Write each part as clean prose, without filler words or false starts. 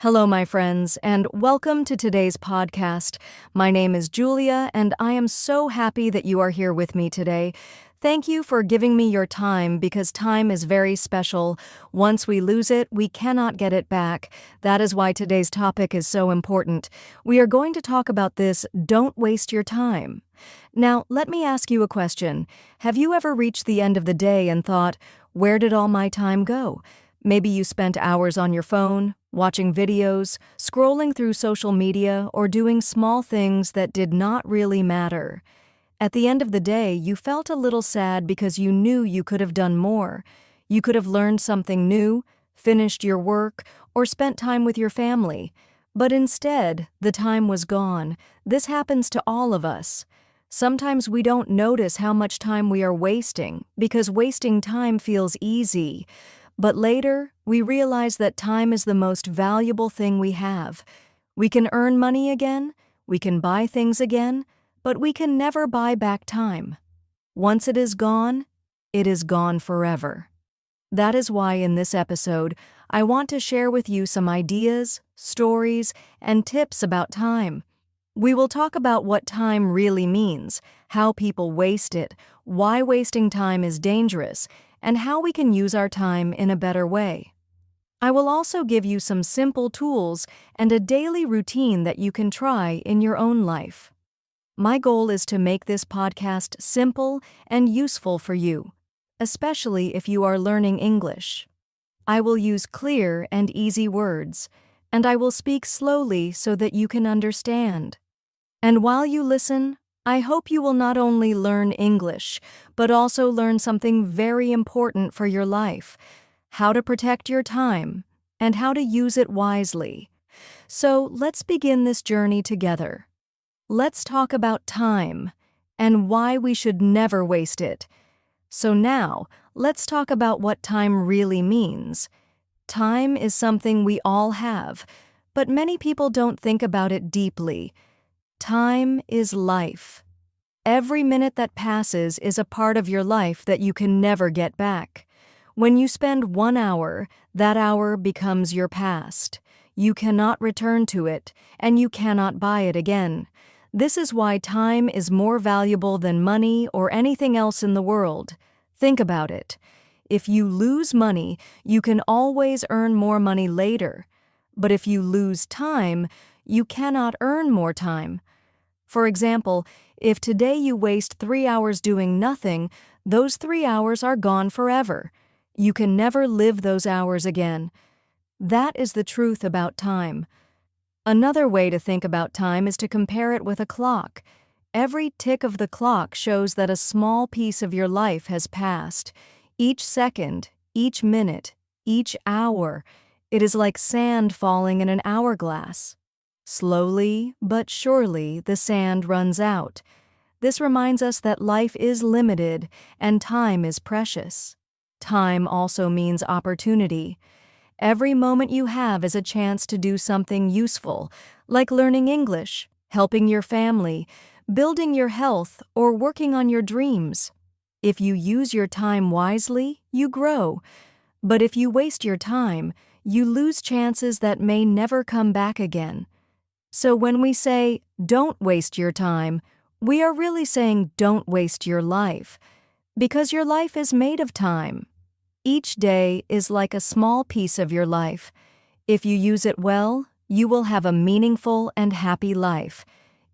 Hello, my friends, and welcome to today's podcast. My name is Julia, and I am so happy that you are here with me today. Thank you for giving me your time because time is very special. Once we lose it, we cannot get it back. That is why today's topic is so important. We are going to talk about this, don't waste your time. Now, let me ask you a question. Have you ever reached the end of the day and thought, where did all my time go? Maybe you spent hours on your phone, watching videos, scrolling through social media, or doing small things that did not really matter. At the end of the day, you felt a little sad because you knew you could have done more. You could have learned something new, finished your work, or spent time with your family. But instead, the time was gone. This happens to all of us. Sometimes we don't notice how much time we are wasting because wasting time feels easy. But later, we realize that time is the most valuable thing we have. We can earn money again, we can buy things again, but we can never buy back time. Once it is gone forever. That is why in this episode, I want to share with you some ideas, stories, and tips about time. We will talk about what time really means, how people waste it, why wasting time is dangerous, and how we can use our time in a better way. I will also give you some simple tools and a daily routine that you can try in your own life. My goal is to make this podcast simple and useful for you, especially if you are learning English. I will use clear and easy words, and I will speak slowly so that you can understand. And while you listen, I hope you will not only learn English, but also learn something very important for your life, how to protect your time, and how to use it wisely. So let's begin this journey together. Let's talk about time and why we should never waste it. So now, let's talk about what time really means. Time is something we all have, but many people don't think about it deeply. Time is life. Every minute that passes is a part of your life that you can never get back. When you spend 1 hour, that hour becomes your past. You cannot return to it, and you cannot buy it again. This is why time is more valuable than money or anything else in the world. Think about it. If you lose money, you can always earn more money later. But if you lose time, you cannot earn more time. For example, if today you waste 3 hours doing nothing, those 3 hours are gone forever. You can never live those hours again. That is the truth about time. Another way to think about time is to compare it with a clock. Every tick of the clock shows that a small piece of your life has passed. Each second, each minute, each hour, it is like sand falling in an hourglass. Slowly but surely, the sand runs out. This reminds us that life is limited and time is precious. Time also means opportunity. Every moment you have is a chance to do something useful, like learning English, helping your family, building your health, or working on your dreams. If you use your time wisely, you grow. But if you waste your time, you lose chances that may never come back again. So when we say, don't waste your time, we are really saying don't waste your life, because your life is made of time. Each day is like a small piece of your life. If you use it well, you will have a meaningful and happy life.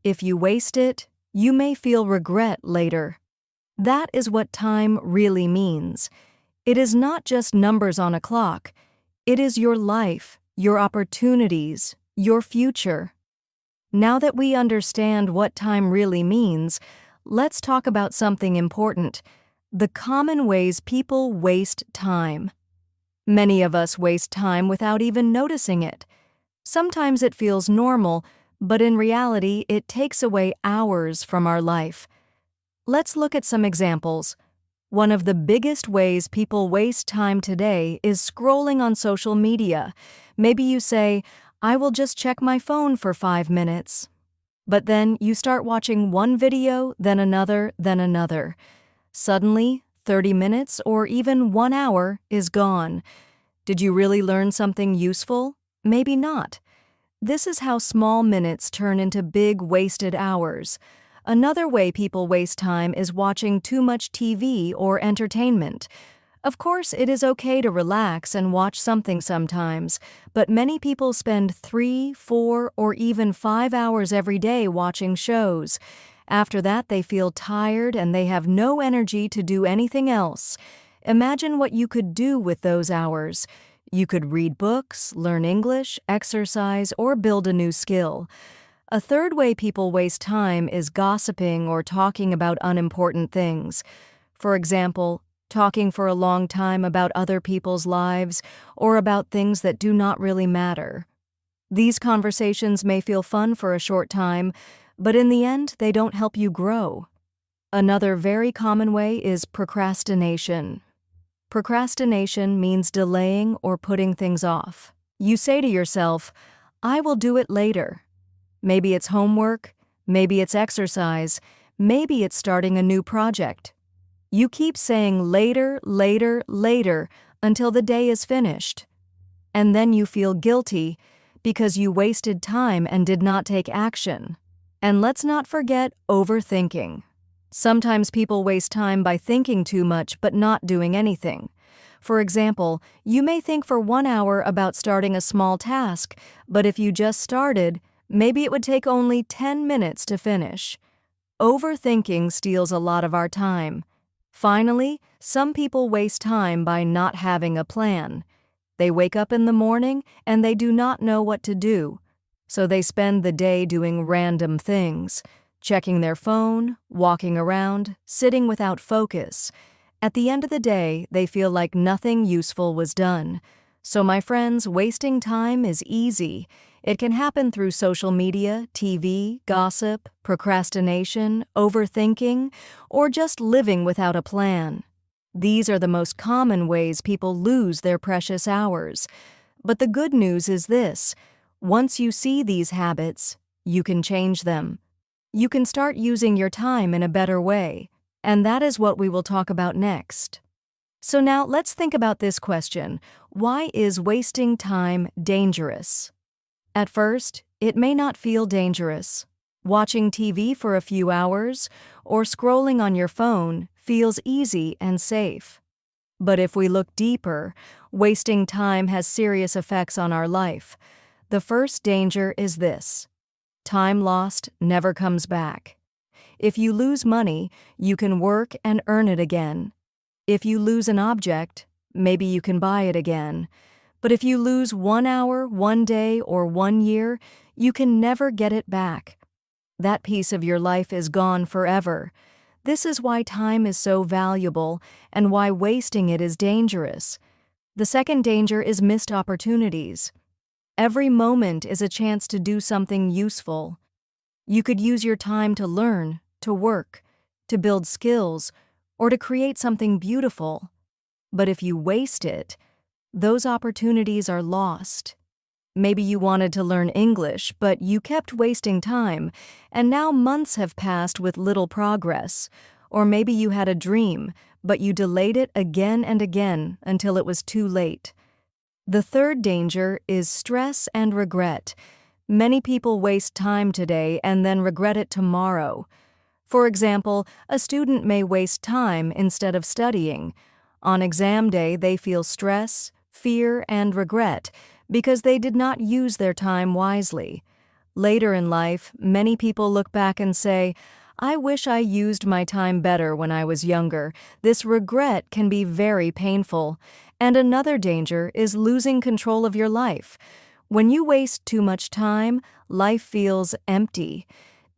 If you waste it, you may feel regret later. That is what time really means. It is not just numbers on a clock. It is your life, your opportunities, your future. Now that we understand what time really means, let's talk about something important: the common ways people waste time. Many of us waste time without even noticing it. Sometimes it feels normal, but in reality, it takes away hours from our life. Let's look at some examples. One of the biggest ways people waste time today is scrolling on social media. Maybe you say, I will just check my phone for 5 minutes. But then you start watching one video, then another, then another. Suddenly, 30 minutes or even 1 hour is gone. Did you really learn something useful? Maybe not. This is how small minutes turn into big wasted hours. Another way people waste time is watching too much TV or entertainment. Of course, it is okay to relax and watch something sometimes, but many people spend 3, 4, or even 5 hours every day watching shows. After that, they feel tired and they have no energy to do anything else. Imagine what you could do with those hours. You could read books, learn English, exercise, or build a new skill. A third way people waste time is gossiping or talking about unimportant things. For example, talking for a long time about other people's lives or about things that do not really matter. These conversations may feel fun for a short time, but in the end, they don't help you grow. Another very common way is procrastination. Procrastination means delaying or putting things off. You say to yourself, "I will do it later." Maybe it's homework, maybe it's exercise, maybe it's starting a new project. You keep saying later, later, later until the day is finished. And then you feel guilty because you wasted time and did not take action. And let's not forget overthinking. Sometimes people waste time by thinking too much but not doing anything. For example, you may think for 1 hour about starting a small task, but if you just started, maybe it would take only 10 minutes to finish. Overthinking steals a lot of our time. Finally, some people waste time by not having a plan. They wake up in the morning and they do not know what to do, so they spend the day doing random things, checking their phone, walking around, sitting without focus. At the end of the day, they feel like nothing useful was done. So my friends, wasting time is easy. It can happen through social media, TV, gossip, procrastination, overthinking, or just living without a plan. These are the most common ways people lose their precious hours. But the good news is this: once you see these habits, you can change them. You can start using your time in a better way, and that is what we will talk about next. So now let's think about this question: why is wasting time dangerous? At first, it may not feel dangerous. Watching TV for a few hours or scrolling on your phone feels easy and safe. But if we look deeper, wasting time has serious effects on our life. The first danger is this: time lost never comes back. If you lose money, you can work and earn it again. If you lose an object, maybe you can buy it again. But if you lose 1 hour, 1 day, or 1 year, you can never get it back. That piece of your life is gone forever. This is why time is so valuable and why wasting it is dangerous. The second danger is missed opportunities. Every moment is a chance to do something useful. You could use your time to learn, to work, to build skills, or to create something beautiful. But if you waste it, those opportunities are lost. Maybe you wanted to learn English, but you kept wasting time, and now months have passed with little progress. Or maybe you had a dream, but you delayed it again and again until it was too late. The third danger is stress and regret. Many people waste time today and then regret it tomorrow. For example, a student may waste time instead of studying. On exam day, they feel stress, fear, and regret because they did not use their time wisely. Later in life, many people look back and say, "I wish I used my time better when I was younger." This regret can be very painful. And another danger is losing control of your life. When you waste too much time, life feels empty.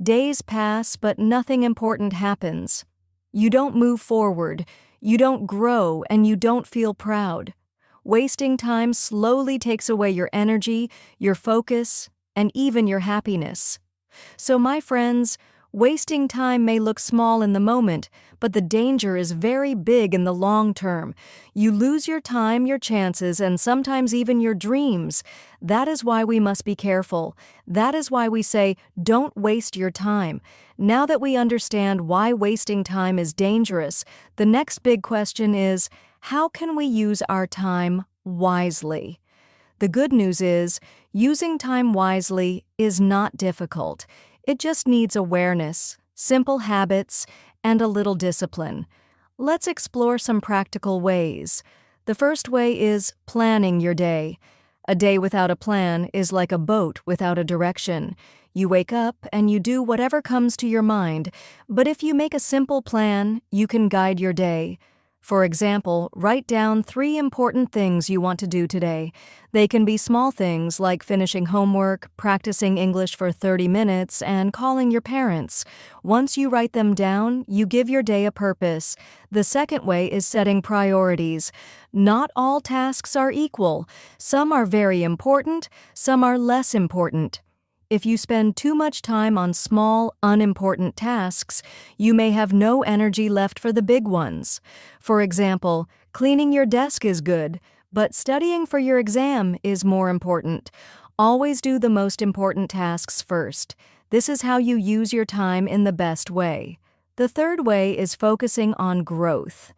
Days pass, but nothing important happens. You don't move forward, you don't grow, and you don't feel proud. Wasting time slowly takes away your energy, your focus, and even your happiness. So my friends, wasting time may look small in the moment, but the danger is very big in the long term. You lose your time, your chances, and sometimes even your dreams. That is why we must be careful. That is why we say, don't waste your time. Now that we understand why wasting time is dangerous, the next big question is, how can we use our time wisely? The good news is, using time wisely is not difficult. It just needs awareness, simple habits, and a little discipline. Let's explore some practical ways. The first way is planning your day. A day without a plan is like a boat without a direction. You wake up and you do whatever comes to your mind, but if you make a simple plan, you can guide your day. For example, write down 3 important things you want to do today. They can be small things like finishing homework, practicing English for 30 minutes, and calling your parents. Once you write them down, you give your day a purpose. The second way is setting priorities. Not all tasks are equal. Some are very important, some are less important. If you spend too much time on small, unimportant tasks, you may have no energy left for the big ones. For example, cleaning your desk is good, but studying for your exam is more important. Always do the most important tasks first. This is how you use your time in the best way. The third way is focusing on growth.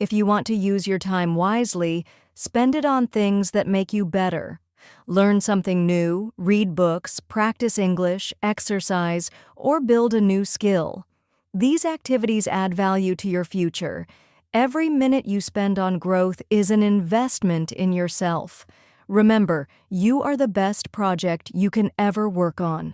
If you want to use your time wisely, spend it on things that make you better. Learn something new, read books, practice English, exercise, or build a new skill. These activities add value to your future. Every minute you spend on growth is an investment in yourself. Remember, you are the best project you can ever work on.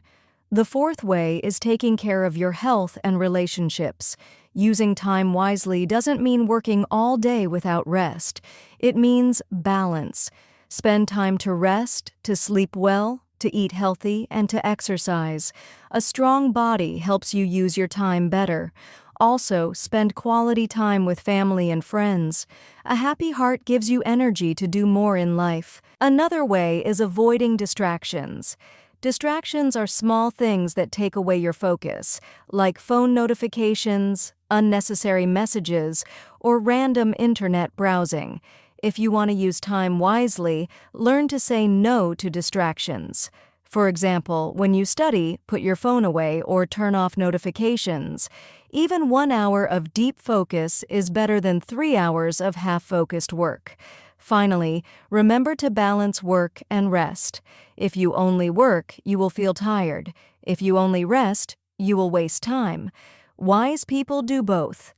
The fourth way is taking care of your health and relationships. Using time wisely doesn't mean working all day without rest. It means balance. Spend time to rest, to sleep well, to eat healthy, and to exercise. A strong body helps you use your time better. Also, spend quality time with family and friends. A happy heart gives you energy to do more in life. Another way is avoiding distractions. Distractions are small things that take away your focus, like phone notifications, unnecessary messages, or random internet browsing. If you want to use time wisely, learn to say no to distractions. For example, when you study, put your phone away or turn off notifications. Even 1 hour of deep focus is better than 3 hours of half-focused work. Finally, remember to balance work and rest. If you only work, you will feel tired. If you only rest, you will waste time. Wise people do both.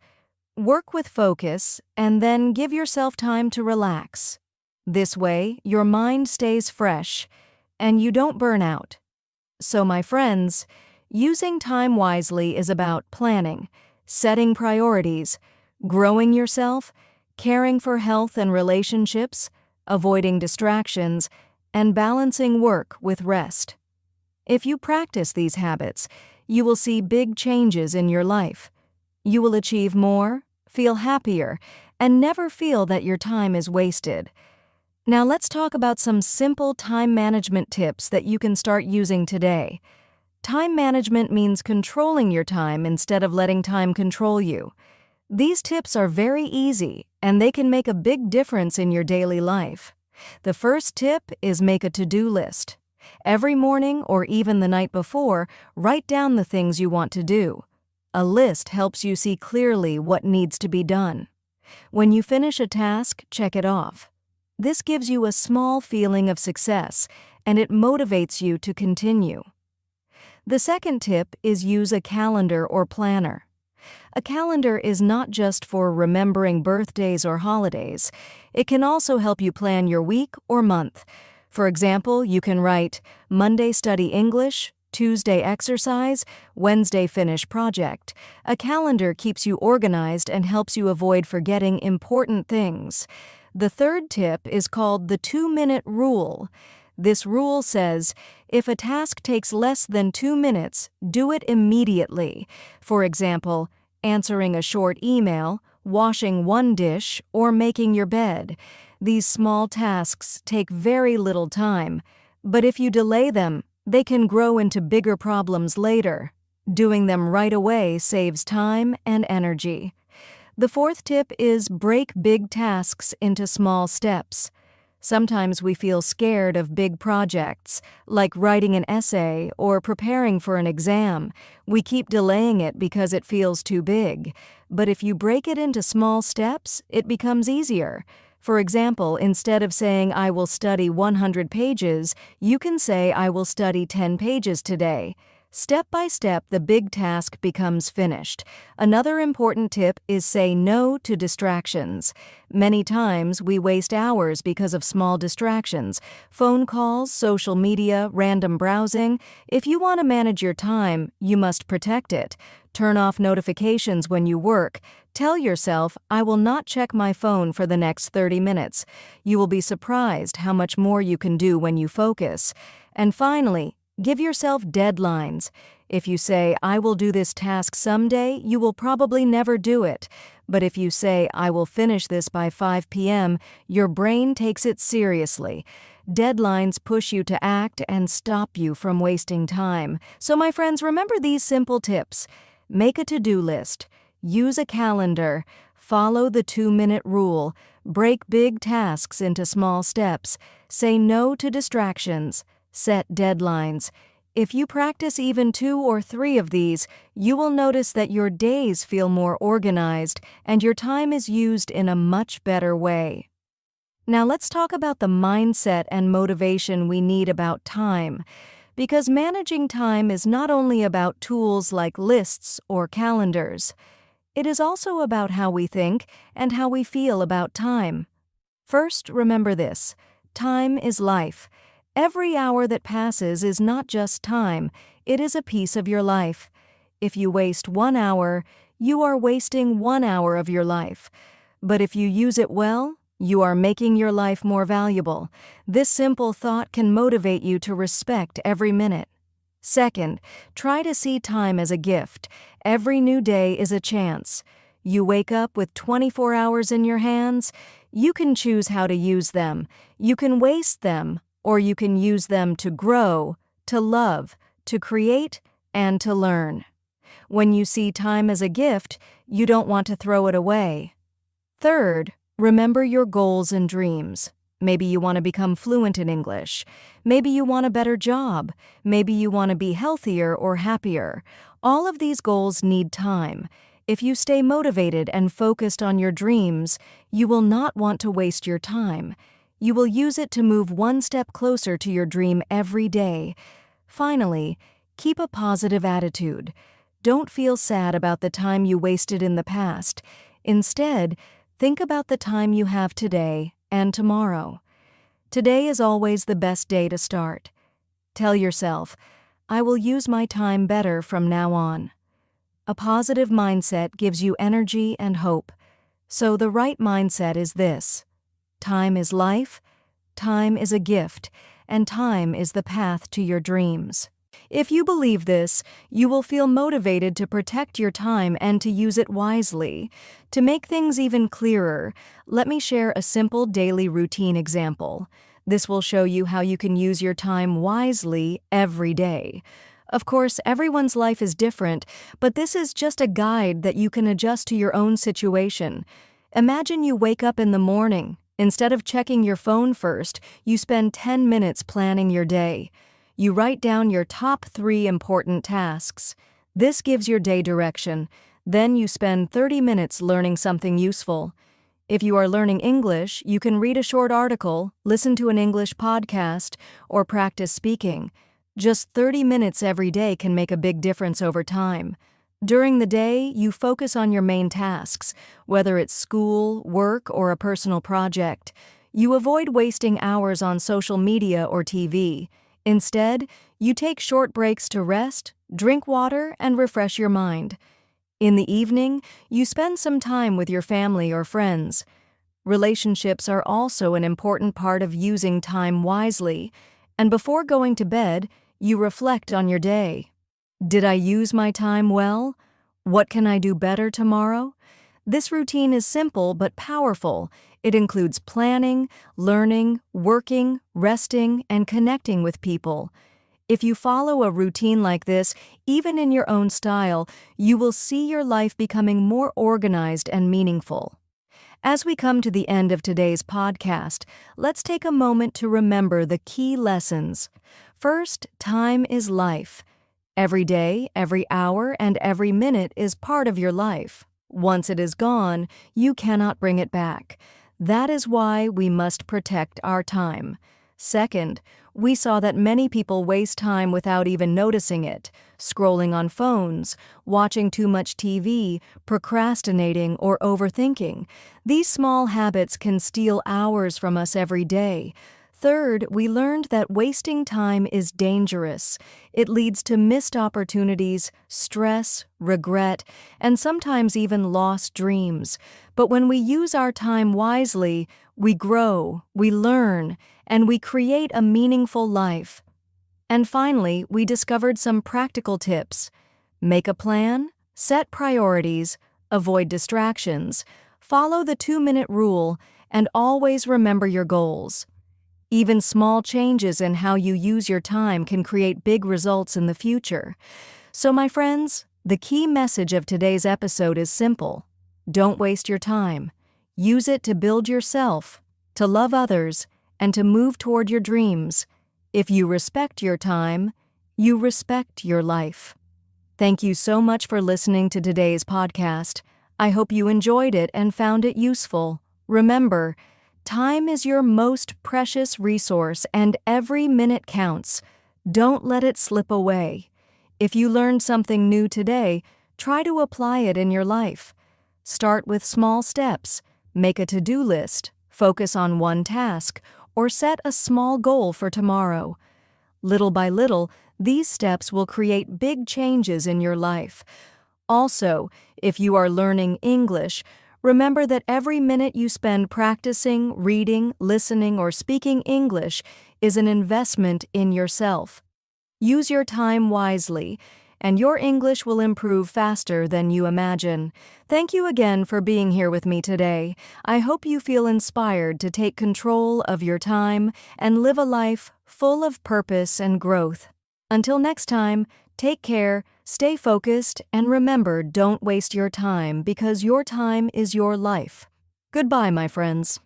Work with focus, and then give yourself time to relax. This way, your mind stays fresh, and you don't burn out. So, my friends, using time wisely is about planning, setting priorities, growing yourself, caring for health and relationships, avoiding distractions, and balancing work with rest. If you practice these habits, you will see big changes in your life. You will achieve more, feel happier, and never feel that your time is wasted. Now let's talk about some simple time management tips that you can start using today. Time management means controlling your time instead of letting time control you. These tips are very easy, and they can make a big difference in your daily life. The first tip is make a to-do list. Every morning or even the night before, write down the things you want to do. A list helps you see clearly what needs to be done. When you finish a task, check it off. This gives you a small feeling of success, and it motivates you to continue. The second tip is use a calendar or planner. A calendar is not just for remembering birthdays or holidays. It can also help you plan your week or month. For example, you can write Monday study English, Tuesday exercise, Wednesday finish project. A calendar keeps you organized and helps you avoid forgetting important things. The third tip is called the 2-minute rule. This rule says, if a task takes less than 2 minutes, do it immediately. For example, answering a short email, washing one dish, or making your bed. These small tasks take very little time, but if you delay them, they can grow into bigger problems later. Doing them right away saves time and energy. The fourth tip is break big tasks into small steps. Sometimes we feel scared of big projects, like writing an essay or preparing for an exam. We keep delaying it because it feels too big. But if you break it into small steps, it becomes easier. For example, instead of saying I will study 100 pages, you can say I will study 10 pages today. Step by step, the big task becomes finished. Another important tip is say no to distractions. Many times we waste hours because of small distractions, phone calls, social media, random browsing. If you want to manage your time, you must protect it. Turn off notifications when you work. Tell yourself, I will not check my phone for the next 30 minutes. You will be surprised how much more you can do when you focus. And finally, give yourself deadlines. If you say, I will do this task someday, you will probably never do it. But if you say, I will finish this by 5 p.m., your brain takes it seriously. Deadlines push you to act and stop you from wasting time. So my friends, remember these simple tips. Make a to-do list. Use a calendar. Follow the 2-minute rule. Break big tasks into small steps. Say no to distractions. Set deadlines. If you practice even 2 or 3 of these, you will notice that your days feel more organized and your time is used in a much better way. Now let's talk about the mindset and motivation we need about time. Because managing time is not only about tools like lists or calendars. It is also about how we think and how we feel about time. First, remember this: time is life. Every hour that passes is not just time, it is a piece of your life. If you waste 1 hour, you are wasting 1 hour of your life. But if you use it well, you are making your life more valuable. This simple thought can motivate you to respect every minute. Second, try to see time as a gift. Every new day is a chance. You wake up with 24 hours in your hands. You can choose how to use them. You can waste them, or you can use them to grow, to love, to create, and to learn. When you see time as a gift, you don't want to throw it away. Third, remember your goals and dreams. Maybe you want to become fluent in English. Maybe you want a better job. Maybe you want to be healthier or happier. All of these goals need time. If you stay motivated and focused on your dreams, you will not want to waste your time. You will use it to move one step closer to your dream every day. Finally, keep a positive attitude. Don't feel sad about the time you wasted in the past. Instead, think about the time you have today and tomorrow. Today is always the best day to start. Tell yourself, I will use my time better from now on. A positive mindset gives you energy and hope. So the right mindset is this: time is life, time is a gift, and time is the path to your dreams. If you believe this, you will feel motivated to protect your time and to use it wisely. To make things even clearer, let me share a simple daily routine example. This will show you how you can use your time wisely every day. Of course, everyone's life is different, but this is just a guide that you can adjust to your own situation. Imagine you wake up in the morning. Instead of checking your phone first, you spend 10 minutes planning your day. You write down your top 3 important tasks. This gives your day direction. Then you spend 30 minutes learning something useful. If you are learning English, you can read a short article, listen to an English podcast, or practice speaking. Just 30 minutes every day can make a big difference over time. During the day, you focus on your main tasks, whether it's school, work, or a personal project. You avoid wasting hours on social media or TV. Instead, you take short breaks to rest, drink water, and refresh your mind. In the evening, you spend some time with your family or friends. Relationships are also an important part of using time wisely. And before going to bed, you reflect on your day. Did I use my time well? What can I do better tomorrow? This routine is simple but powerful. It includes planning, learning, working, resting, and connecting with people. If you follow a routine like this, even in your own style, you will see your life becoming more organized and meaningful. As we come to the end of today's podcast, let's take a moment to remember the key lessons. First, time is life. Every day, every hour, and every minute is part of your life. Once it is gone, you cannot bring it back. That is why we must protect our time. Second, we saw that many people waste time without even noticing it, scrolling on phones, watching too much TV, procrastinating, or overthinking. These small habits can steal hours from us every day. Third, we learned that wasting time is dangerous. It leads to missed opportunities, stress, regret, and sometimes even lost dreams. But when we use our time wisely, we grow, we learn, and we create a meaningful life. And finally, we discovered some practical tips. Make a plan, set priorities, avoid distractions, follow the 2-minute rule, and always remember your goals. Even small changes in how you use your time can create big results in the future. So, my friends, the key message of today's episode is simple. Don't waste your time. Use it to build yourself, to love others, and to move toward your dreams. If you respect your time, you respect your life. Thank you so much for listening to today's podcast. I hope you enjoyed it and found it useful. Remember, time is your most precious resource and every minute counts. Don't let it slip away. If you learned something new today, try to apply it in your life. Start with small steps. Make a to-do list, focus on one task, or set a small goal for tomorrow. Little by little, these steps will create big changes in your life. Also, if you are learning English, remember that every minute you spend practicing, reading, listening, or speaking English is an investment in yourself. Use your time wisely, and your English will improve faster than you imagine. Thank you again for being here with me today. I hope you feel inspired to take control of your time and live a life full of purpose and growth. Until next time, take care, stay focused, and remember, don't waste your time because your time is your life. Goodbye, my friends.